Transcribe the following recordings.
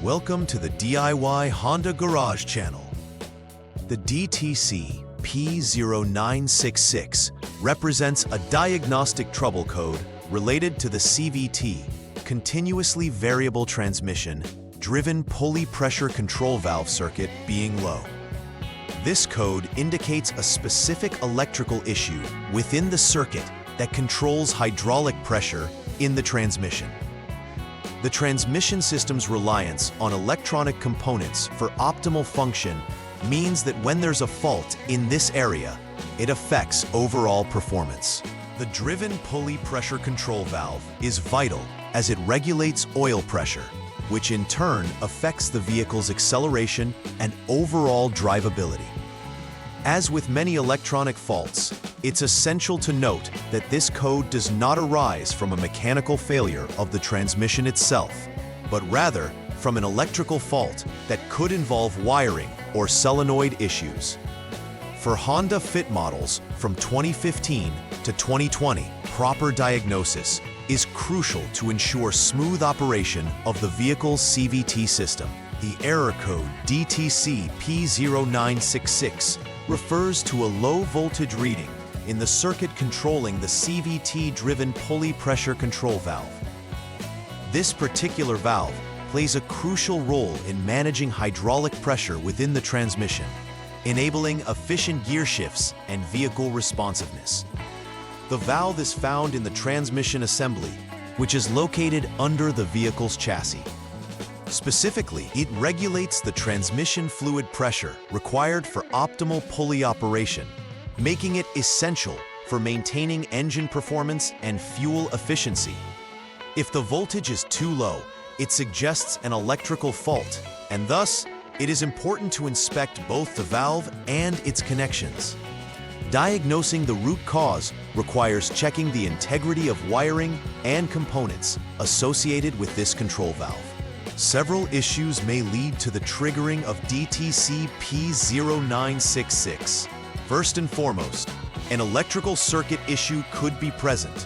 Welcome to the DIY Honda Garage channel. The DTC P0966 represents a diagnostic trouble code related to the CVT, continuously variable transmission, driven pulley pressure control valve circuit being low. This code indicates a specific electrical issue within the circuit that controls hydraulic pressure in the transmission. The transmission system's reliance on electronic components for optimal function means that when there's a fault in this area, it affects overall performance. The driven pulley pressure control valve is vital as it regulates oil pressure, which in turn affects the vehicle's acceleration and overall drivability. As with many electronic faults, it's essential to note that this code does not arise from a mechanical failure of the transmission itself, but rather from an electrical fault that could involve wiring or solenoid issues. For Honda Fit models from 2015 to 2020, proper diagnosis is crucial to ensure smooth operation of the vehicle's CVT system. The error code DTC P0966 refers to a low voltage reading in the circuit controlling the CVT-driven pulley pressure control valve. This particular valve plays a crucial role in managing hydraulic pressure within the transmission, enabling efficient gear shifts and vehicle responsiveness. The valve is found in the transmission assembly, which is located under the vehicle's chassis. Specifically, it regulates the transmission fluid pressure required for optimal pulley operation, making it essential for maintaining engine performance and fuel efficiency. If the voltage is too low, it suggests an electrical fault, and thus, it is important to inspect both the valve and its connections. Diagnosing the root cause requires checking the integrity of wiring and components associated with this control valve. Several issues may lead to the triggering of DTC P0966. First and foremost, an electrical circuit issue could be present,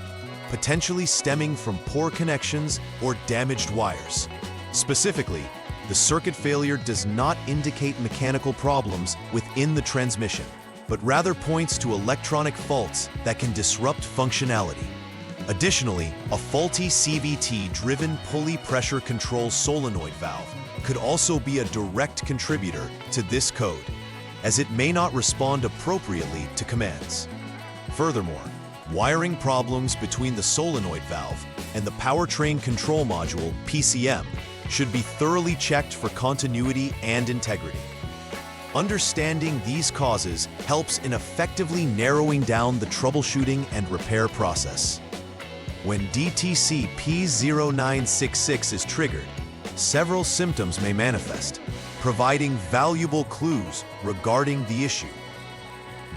potentially stemming from poor connections or damaged wires. Specifically, the circuit failure does not indicate mechanical problems within the transmission, but rather points to electronic faults that can disrupt functionality. Additionally, a faulty CVT-driven pulley pressure control solenoid valve could also be a direct contributor to this code, as it may not respond appropriately to commands. Furthermore, wiring problems between the solenoid valve and the powertrain control module (PCM) should be thoroughly checked for continuity and integrity. Understanding these causes helps in effectively narrowing down the troubleshooting and repair process. When DTC P0966 is triggered, several symptoms may manifest, providing valuable clues regarding the issue.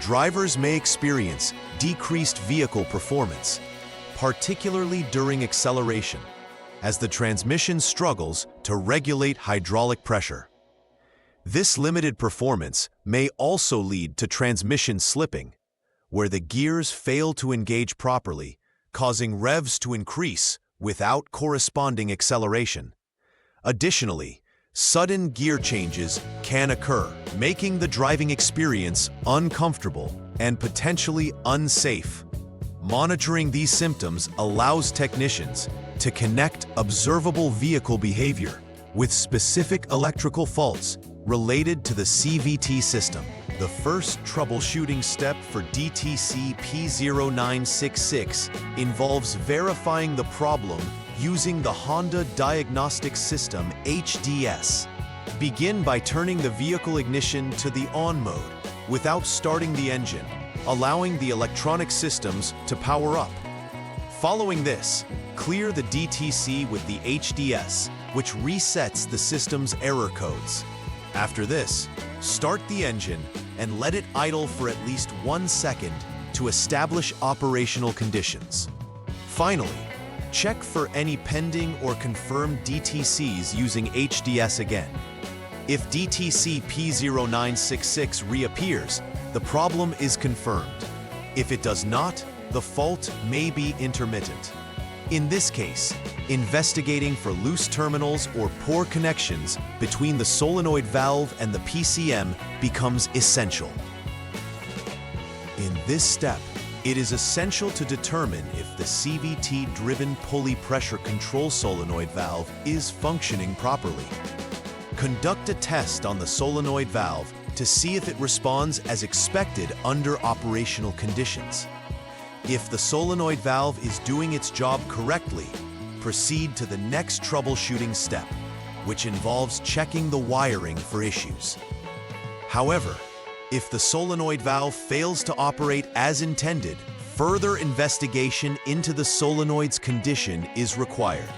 Drivers may experience decreased vehicle performance, particularly during acceleration, as the transmission struggles to regulate hydraulic pressure. This limited performance may also lead to transmission slipping, where the gears fail to engage properly, causing revs to increase without corresponding acceleration. Additionally, sudden gear changes can occur, making the driving experience uncomfortable and potentially unsafe. Monitoring these symptoms allows technicians to connect observable vehicle behavior with specific electrical faults related to the CVT system. The first troubleshooting step for DTC P0966 involves verifying the problem using the Honda Diagnostics System HDS. Begin by turning the vehicle ignition to the on mode without starting the engine, allowing the electronic systems to power up. Following this, clear the DTC with the HDS, which resets the system's error codes. After this, start the engine and let it idle for at least 1 second to establish operational conditions. Finally, check for any pending or confirmed DTCs using HDS again. If DTC P0966 reappears, the problem is confirmed. If it does not, the fault may be intermittent. In this case, investigating for loose terminals or poor connections between the solenoid valve and the PCM becomes essential. In this step, it is essential to determine if the CVT-driven pulley pressure control solenoid valve is functioning properly. Conduct a test on the solenoid valve to see if it responds as expected under operational conditions. If the solenoid valve is doing its job correctly, proceed to the next troubleshooting step, which involves checking the wiring for issues. However, if the solenoid valve fails to operate as intended, further investigation into the solenoid's condition is required.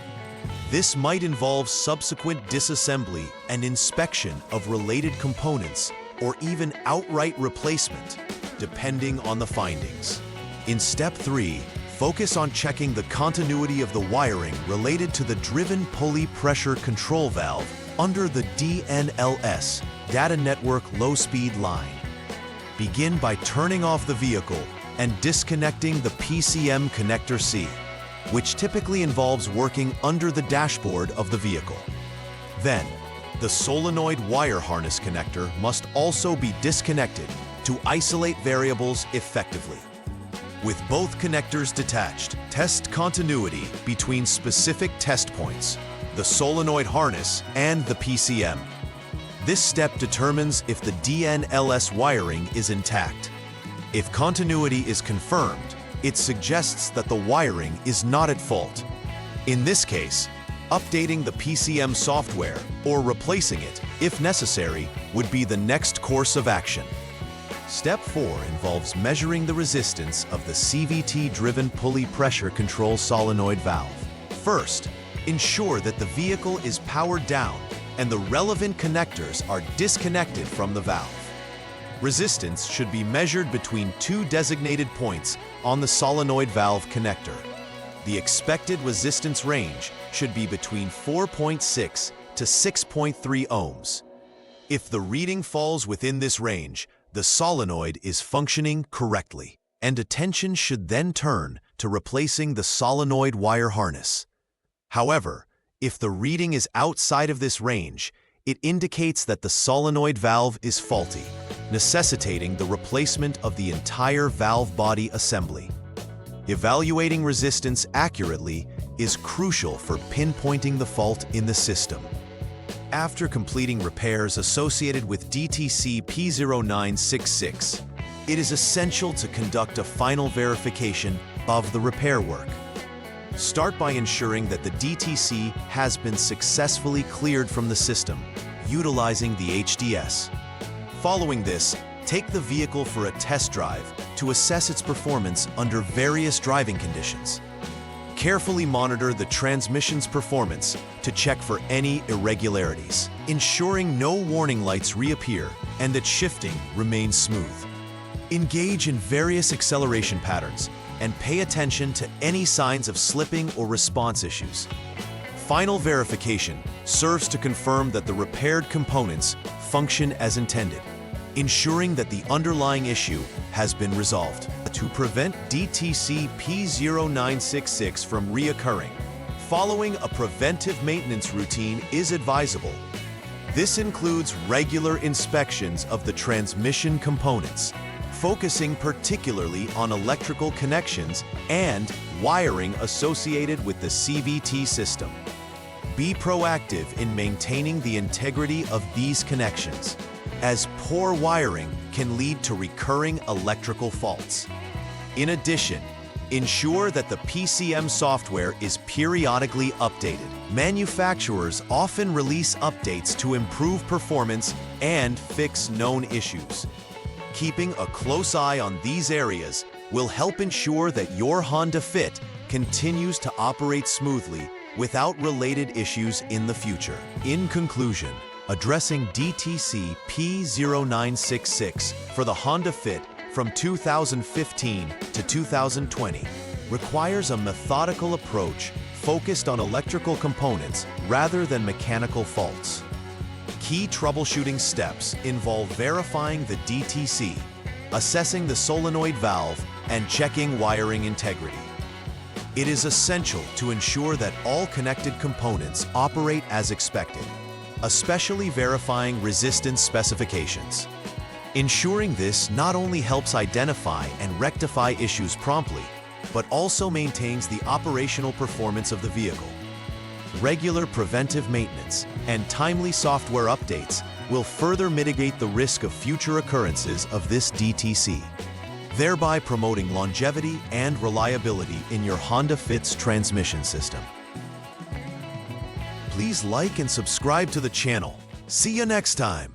This might involve subsequent disassembly and inspection of related components, or even outright replacement, depending on the findings. In Step 3, focus on checking the continuity of the wiring related to the driven pulley pressure control valve under the DNLS, Data Network Low-Speed Line. Begin by turning off the vehicle and disconnecting the PCM connector C, which typically involves working under the dashboard of the vehicle. Then, the solenoid wire harness connector must also be disconnected to isolate variables effectively. With both connectors detached, test continuity between specific test points, the solenoid harness and the PCM. This step determines if the DNLS wiring is intact. If continuity is confirmed, it suggests that the wiring is not at fault. In this case, updating the PCM software or replacing it, if necessary, would be the next course of action. Step 4 involves measuring the resistance of the CVT-driven pulley pressure control solenoid valve. First, ensure that the vehicle is powered down and the relevant connectors are disconnected from the valve. Resistance should be measured between two designated points on the solenoid valve connector. The expected resistance range should be between 4.6 to 6.3 ohms. If the reading falls within this range, the solenoid is functioning correctly, and attention should then turn to replacing the solenoid wire harness. However, if the reading is outside of this range, it indicates that the solenoid valve is faulty, necessitating the replacement of the entire valve body assembly. Evaluating resistance accurately is crucial for pinpointing the fault in the system. After completing repairs associated with DTC P0966, it is essential to conduct a final verification of the repair work. Start by ensuring that the DTC has been successfully cleared from the system, utilizing the HDS. Following this, take the vehicle for a test drive to assess its performance under various driving conditions. Carefully monitor the transmission's performance to check for any irregularities, ensuring no warning lights reappear and that shifting remains smooth. Engage in various acceleration patterns and pay attention to any signs of slipping or response issues. Final verification serves to confirm that the repaired components function as intended, ensuring that the underlying issue has been resolved. To prevent DTC P0966 from reoccurring, following a preventive maintenance routine is advisable. This includes regular inspections of the transmission components, focusing particularly on electrical connections and wiring associated with the CVT system. Be proactive in maintaining the integrity of these connections, as poor wiring can lead to recurring electrical faults. In addition, ensure that the PCM software is periodically updated. Manufacturers often release updates to improve performance and fix known issues. Keeping a close eye on these areas will help ensure that your Honda Fit continues to operate smoothly without related issues in the future. In conclusion, addressing DTC P0966 for the Honda Fit from 2015 to 2020 requires a methodical approach focused on electrical components rather than mechanical faults. Key troubleshooting steps involve verifying the DTC, assessing the solenoid valve, and checking wiring integrity. It is essential to ensure that all connected components operate as expected, especially verifying resistance specifications. Ensuring this not only helps identify and rectify issues promptly, but also maintains the operational performance of the vehicle. Regular preventive maintenance and timely software updates will further mitigate the risk of future occurrences of this DTC, thereby promoting longevity and reliability in your Honda Fit's transmission system. Please like and subscribe to the channel. See you next time.